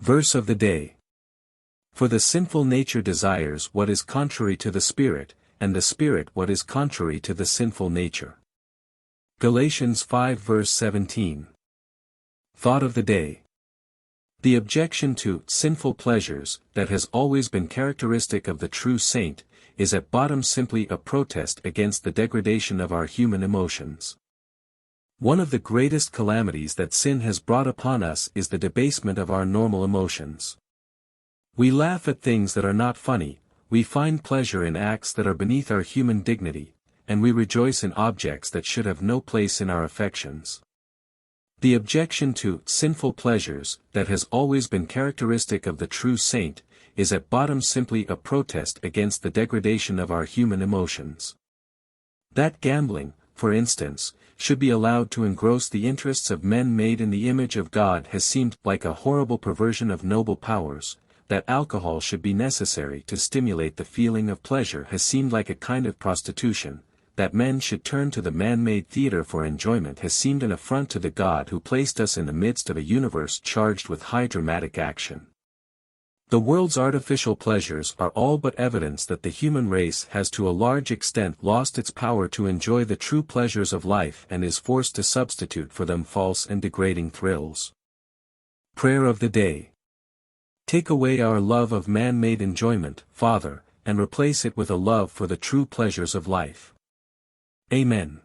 Verse of the day. For the sinful nature desires what is contrary to the Spirit, and the Spirit what is contrary to the sinful nature. Galatians 5 verse 17. Thought of the day. The objection to sinful pleasures that has always been characteristic of the true saint is at bottom simply a protest against the degradation of our human emotions. One of the greatest calamities that sin has brought upon us is the debasement of our normal emotions. We laugh at things that are not funny, we find pleasure in acts that are beneath our human dignity, and we rejoice in objects that should have no place in our affections. The objection to sinful pleasures that has always been characteristic of the true saint is at bottom simply a protest against the degradation of our human emotions. That gambling, for instance, should be allowed to engross the interests of men made in the image of God has seemed like a horrible perversion of noble powers, that alcohol should be necessary to stimulate the feeling of pleasure has seemed like a kind of prostitution, that men should turn to the man-made theater for enjoyment has seemed an affront to the God who placed us in the midst of a universe charged with high dramatic action. The world's artificial pleasures are all but evidence that the human race has to a large extent lost its power to enjoy the true pleasures of life and is forced to substitute for them false and degrading thrills. Prayer of the day. Take away our love of man-made enjoyment, Father, and replace it with a love for the true pleasures of life. Amen.